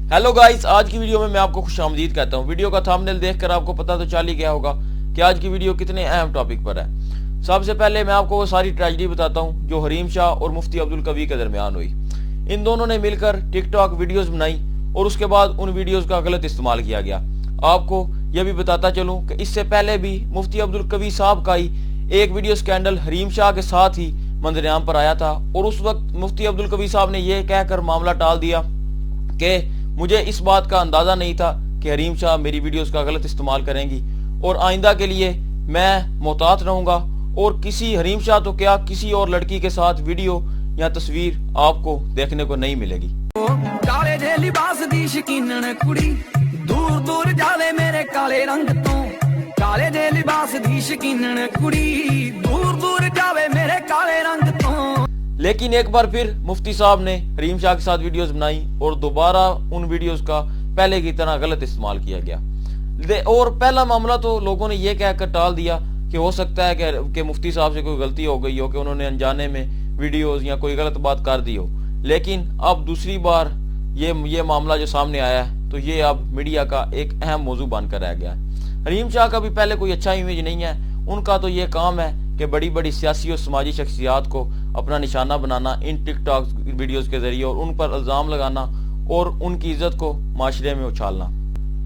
Hello guys, आज की video में मैं आपको खुश आमदीद कहता हूँ। वीडियो का थंबनेल देखकर आपको पता तो चल ही गया होगा कि आज की वीडियो कितने अहम टॉपिक पर है। सबसे पहले मैं आपको वो सारी ट्रेजेडी बताता हूँ जो हरीम शाह और मुफ्ती अब्दुल कवी के दरमियान हुई। इन दोनों ने मिलकर टिकटॉक वीडियोस बनाई और उसके बाद उन वीडियोस का गलत इस्तेमाल किया गया। आपको यह भी बताता चलूं कि इससे पहले भी मुफ्ती अब्दुल कवी साहब का ही एक वीडियो स्कैंडल हरीम शाह के साथ ही मंजरेआम पर आया था और उस वक्त मुफ्ती अब्दुल कवी साहब ने यह कहकर मामला टाल दिया कि मुझे इस बात का अंदाजा नहीं था कि हरीम शाह मेरी वीडियोस का गलत इस्तेमाल करेंगी और आइंदा के लिए मैं मोहतात रहूंगा और किसी हरीम शाह तो क्या किसी और लड़की के साथ वीडियो या तस्वीर आपको देखने को नहीं मिलेगी। काले दे लिबास दी शकीनन कुड़ी दूर दूर जावे मेरे काले रंग तो, काले दे लिबास दी शकीनन कुड़ी दूर दूर जावे मेरे काले रंग तो। लेकिन एक बार फिर मुफ्ती साहब ने हरीम शाह के साथ वीडियोस बनाई और दोबारा उन वीडियोस का पहले की तरह गलत इस्तेमाल किया गया। और पहला मामला तो लोगों ने यह कहकर टाल दिया कि हो सकता है कि मुफ्ती साहब से कोई गलती हो गई हो कि उन्होंने अनजाने में वीडियोस या कोई गलत बात कर दी हो। लेकिन अब दूसरी बार ये मामला जो सामने आया है तो ये अब मीडिया का एक अहम मौजू बनकर रह गया है। हरीम शाह का भी पहले कोई अच्छा इमेज नहीं है। उनका तो ये काम है कि बड़ी बड़ी सियासी और समाजी शख्सियात को अपना निशाना बनाना इन टिकटॉक वीडियोस के जरिए और उन पर इल्जाम लगाना और उनकी इज्जत को माशरे में उछालना।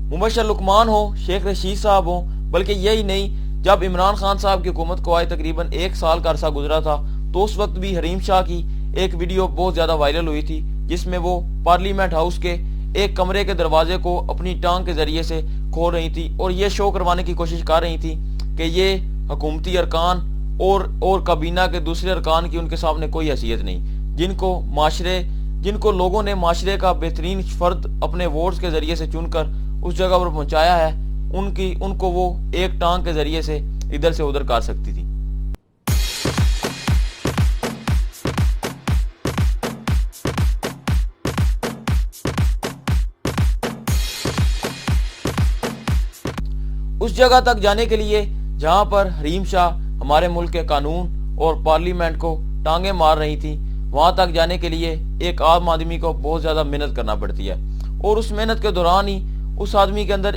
मुबशर लुकमान हो, शेख रशीद साहब हो, बल्कि यही नहीं, जब इमरान खान साहब की हुकूमत को आए तकरीबन 1 साल का अरसा गुजरा था तो उस वक्त भी हरीम शाह की एक वीडियो बहुत ज्यादा वायरल हुई थी जिसमें वो पार्लियामेंट हाउस के एक कमरे के दरवाजे को अपनी टांग के जरिए से खोल रही थी और ये शो करवाने की कोशिश कर रही थी कि ये हुकूमती अरकान और काबीना के दूसरे अरकान की उनके सामने कोई हैसियत नहीं, जिनको लोगों ने माशरे का बेहतरीन फर्द अपने वोट्स के जरिए से चुनकर उस जगह पर पहुंचाया है, उनको वो एक टांग के जरिए से इधर से उधर कर सकती थी। उस जगह तक जाने के लिए जहां पर हरीम शाह हमारे मुल्क के कानून और पार्लियामेंट को टांगे मार रही थी, वहां तक जाने के लिए एक आम आदमी को बहुत ज्यादा मेहनत करना पड़ती है और उस मेहनत के दौरान ही उस आदमी के अंदर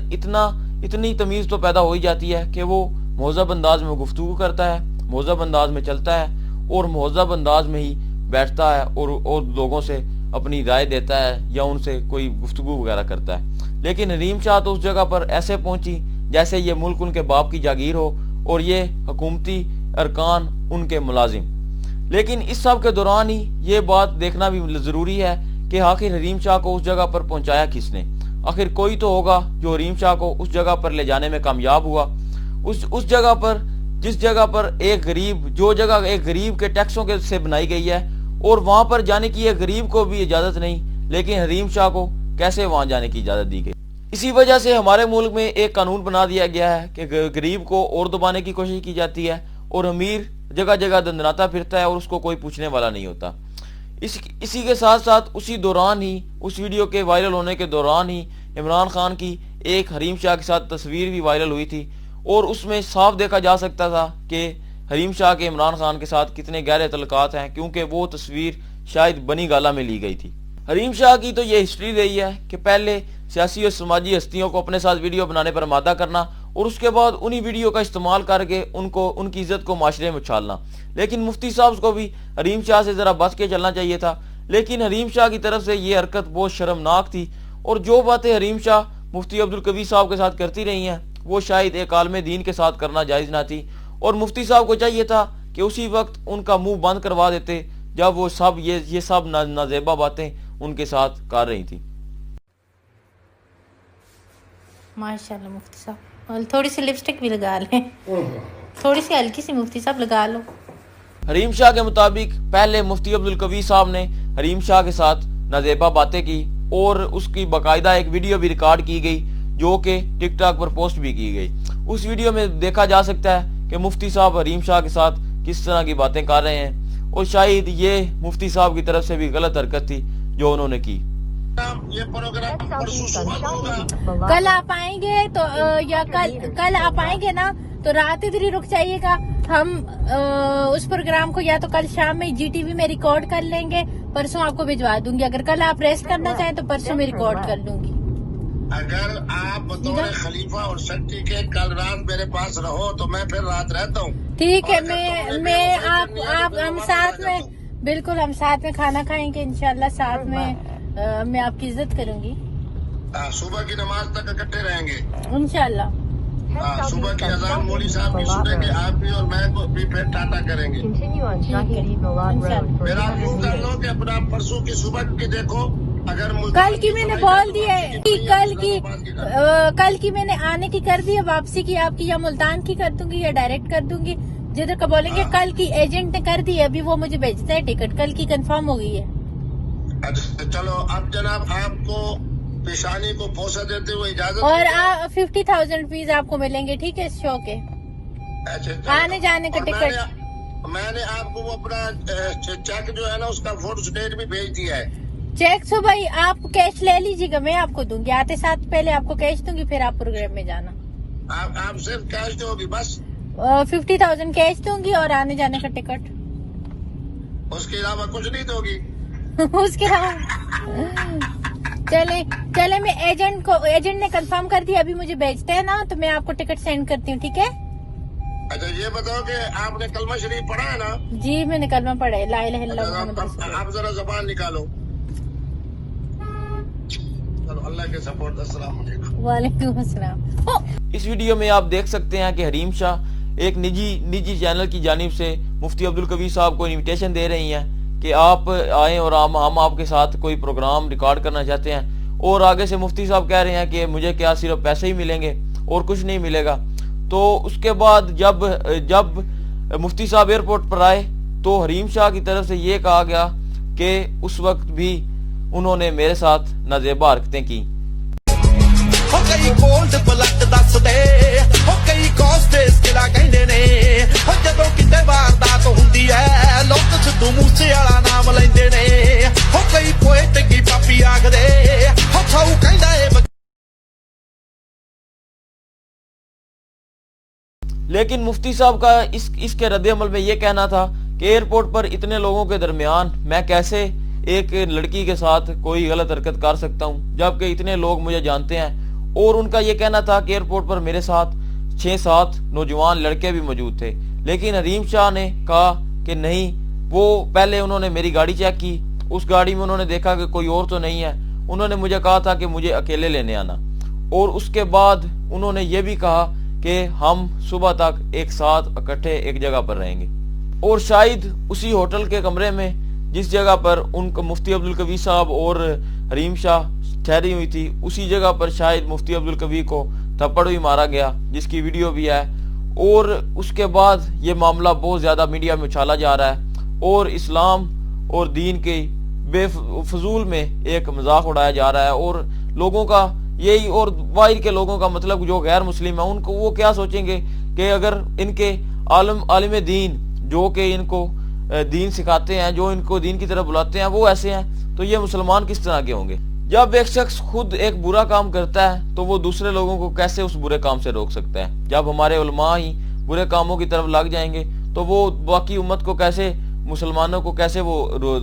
इतनी तमीज तो पैदा हो ही जाती है कि वो महज़ब अंदाज में गुफ्तगू करता है, महज़ब अंदाज में चलता है और महज़ब अंदाज में ही बैठता है और लोगों से अपनी राय देता है या उनसे कोई गुफ्तगू वगैरह करता है। लेकिन हरीम शाह तो उस जगह पर ऐसे पहुंची जैसे ये मुल्क उनके बाप की जागीर हो और ये हुकूमती अरकान उनके मुलाजिम। लेकिन इस सब के दौरान ही ये बात देखना भी जरूरी है कि आखिर हरीम शाह को उस जगह पर पहुंचाया किसने। आखिर कोई तो होगा जो हरीम शाह को उस जगह पर ले जाने में कामयाब हुआ। उस जगह पर जिस जगह पर एक गरीब के टैक्सों के से बनाई गई है और वहां पर जाने की एक गरीब को भी इजाजत नहीं, लेकिन हरीम शाह को कैसे वहां जाने की इजाजत दी गई। इसी वजह से हमारे मुल्क में एक कानून बना दिया गया है कि गरीब को और दबाने की कोशिश की जाती है और अमीर जगह जगह दंदनाता फिरता है और उसको कोई पूछने वाला नहीं होता। इसी के साथ साथ उसी दौरान ही उस वीडियो के वायरल होने के दौरान ही इमरान खान की एक हरीम शाह के साथ तस्वीर भी वायरल हुई थी और उसमें साफ देखा जा सकता था कि हरीम शाह के इमरान खान के साथ कितने गहरे तल्लुकात हैं, क्योंकि वो तस्वीर शायद बनी गाला में ली गई थी। हरीम शाह की तो ये हिस्ट्री रही है कि पहले सियासी और समाजी हस्तियों को अपने साथ वीडियो बनाने पर आमादा करना और उसके बाद उन्हीं वीडियो का इस्तेमाल करके उनकी इज्जत को माशरे में उछालना। लेकिन मुफ्ती साहब को भी हरीम शाह से जरा बच के चलना चाहिए था, लेकिन हरीम शाह की तरफ से ये हरकत बहुत शर्मनाक थी और जो बातें हरीम शाह मुफ्ती अब्दुल कवी साहब के साथ करती रही हैं वो शायद एक आलम दीन के साथ करना जायज ना थी और मुफ्ती साहब को चाहिए था कि उसी वक्त उनका मुंह बंद करवा देते जब वो सब ये सब नाजेबा बातें उनके साथ कर रही थी। माशाल्लाह मुफ्ती साहब, थोड़ी सी लिपस्टिक भी लगा लें, थोड़ी सी हल्की सी मुफ्ती साहब लगा लो। हरीम शाह के मुताबिक पहले मुफ्ती अब्दुल कवी साहब ने हरीम शाह के साथ नाजेबा बातें की और उसकी बाकायदा एक वीडियो भी रिकॉर्ड की गई जो कि टिकटॉक पर पोस्ट भी की गई। उस वीडियो में देखा जा सकता है कि मुफ्ती साहब हरीम शाह के साथ किस तरह की बातें कर रहे हैं और शायद ये मुफ्ती साहब की तरफ से भी गलत हरकत थी जो उन्होंने की। ये प्रोग्राम कल आप आएंगे तो या कल आप आएंगे ना तो रात इधर ही रुक जाइएगा। हम उस प्रोग्राम को या तो कल शाम में जीटीवी में रिकॉर्ड कर लेंगे परसों आपको भिजवा दूंगी। अगर कल आप रेस्ट करना चाहें तो परसों मैं रिकॉर्ड कर लूंगी। अगर आप बतौर खलीफा और शक्ति के कल रात मेरे पास रहो तो मैं फिर रात रहता हूँ। ठीक है, मैं आप हम साथ में, बिल्कुल हम साथ में खाना खाएंगे इंशाल्लाह, साथ में मैं आपकी इज्जत करूंगी। सुबह की नमाज तक इकट्ठे रहेंगे इंशाल्लाह। सुबह की अजान मौली साहब भी सुनेंगे, आप भी और मैं भी फिर टाटा करेंगे। मेरा यूँ कर लो कि अपना परसों की सुबह की देखो। अगर कल की मैंने बोल दी है कि कल की मैंने आने की कर दी है, वापसी की आपकी या मुल्तान की कर दूंगी या डायरेक्ट कर दूंगी, जिधर का बोलेंगे। कल की एजेंट ने कर दी है, अभी वो मुझे भेजता है टिकट, कल की कंफर्म हो गई है। अच्छा चलो, अब जनाब आपको पेशानी को पोसा देते हुए इजाजत, और 50,000 रुपीज आपको मिलेंगे, ठीक है, इस शो के आने जाने का टिकट। मैंने आपको वो अपना चेक जो है ना उसका फोटो स्टेट भी भेज दिया है। चेक सो भाई आप कैश ले लीजिएगा, मैं आपको दूंगी, आते साथ पहले आपको कैश दूंगी, फिर आप प्रोग्राम में जाना। आप सिर्फ कैश दोगी बस? 50,000 कैश दूंगी और आने जाने का टिकट, उसके अलावा कुछ नहीं दोगी? उसके अलावा चले मैं एजेंट ने कंफर्म कर दिया, अभी मुझे भेजता है ना, तो मैं आपको टिकट सेंड करती हूँ, ठीक है? अच्छा ये बताओ कि आपने कलमा शरीफ पढ़ा है ना? जी मैंने कलमा पढ़ा है, ला इलाहा इल्लल्लाह मुहम्मद रसूलुल्लाह। आप जरा जबान निकालो। चलो अल्लाह के सपोर्ट। अस्सलाम वालेकुम। वालेकुम अस्सलाम। इस वीडियो में आप देख सकते हैं कि हरीम शाह एक निजी चैनल की जानिब से मुफ्ती अब्दुल कबीर साहब को इनविटेशन दे रही हैं कि आप आएँ और हम आपके साथ कोई प्रोग्राम रिकॉर्ड करना चाहते हैं। और आगे से मुफ्ती साहब कह रहे हैं कि मुझे क्या सिर्फ पैसे ही मिलेंगे और कुछ नहीं मिलेगा। तो उसके बाद जब मुफ्ती साहब एयरपोर्ट पर आए तो हरीम शाह की तरफ से ये कहा गया कि उस वक्त भी उन्होंने मेरे साथ नाजेबा हरकतें की। हो कई कोल्ड ब्लड दसदे, हो कई कॉस्टे स्किला कहंदे ने, हो जदों किते वारदात हुंदी है लोग सिद्धू मूसे वाला नाम लैंदे ने, हो कई पोएट की पापी आखदे, हो खाऊ कहंदा है। लेकिन मुफ्ती साहब का इसके रद्द-ए-अमल में ये कहना था कि एयरपोर्ट पर इतने लोगों के दरमियान मैं कैसे एक लड़की के साथ कोई गलत हरकत कर सकता हूं, जबकि इतने लोग मुझे जानते हैं। और उनका ये कहना था कि एयरपोर्ट पर मेरे साथ 6-7 नौजवान लड़के भी मौजूद थे। लेकिन हरीम शाह ने कहा कि नहीं, वो पहले उन्होंने मेरी गाड़ी चेक की, उस गाड़ी में उन्होंने देखा कि कोई और तो नहीं है, उन्होंने मुझे कहा था कि मुझे अकेले लेने आना। और उसके बाद उन्होंने ये भी कहा कि हम सुबह तक एक साथ इकट्ठे एक जगह पर रहेंगे। और शायद उसी होटल के कमरे में जिस जगह पर उनको मुफ्ती अब्दुल कबीर साहब और हरीम शाह ठहरी हुई थी, उसी जगह पर शायद मुफ्ती अब्दुल कबीर को थप्पड़ भी मारा गया, जिसकी वीडियो भी है। और उसके बाद ये मामला बहुत ज़्यादा मीडिया में उछाला जा रहा है और इस्लाम और दीन के बेफजूल में एक मजाक उड़ाया जा रहा है। और लोगों का यही, और बाहर के लोगों का मतलब जो गैर मुस्लिम है उनको वो क्या सोचेंगे कि अगर इनके आलिम दीन जो कि इनको दीन सिखाते हैं, जो इनको दीन की तरफ बुलाते हैं, वो ऐसे हैं, तो ये मुसलमान किस तरह के होंगे। जब एक शख्स खुद एक बुरा काम करता है तो वो दूसरे लोगों को कैसे उस बुरे काम से रोक सकता है। जब हमारे उलमा ही बुरे कामों की तरफ लग जाएंगे तो वो बाकी उम्मत को कैसे, मुसलमानों को कैसे वो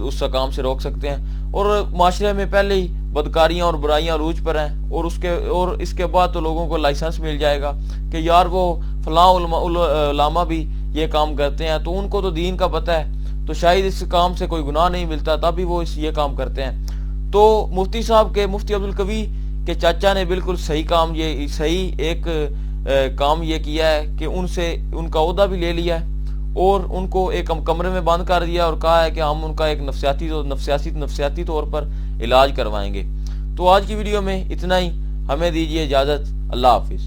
उस काम से रोक सकते हैं। और माशरे में पहले ही बदकारियां और बुराइयां रूज पर हैं और इसके बाद तो लोगों को लाइसेंस मिल जाएगा कि यार वो फलां उलमा भी ये काम करते हैं, तो उनको तो दीन का पता है, तो शायद इस काम से कोई गुनाह नहीं मिलता, तभी वो ये काम करते हैं। तो मुफ्ती साहब के, मुफ्ती अब्दुल कबीर के चाचा ने बिल्कुल सही काम ये किया है कि उनसे उनका ओहदा भी ले लिया है और उनको एक कमरे में बंद कर दिया और कहा है कि हम उनका एक नफसियाती तौर पर इलाज करवाएंगे। तो आज की वीडियो में इतना ही, हमें दीजिए इजाजत। अल्लाह हाफिज।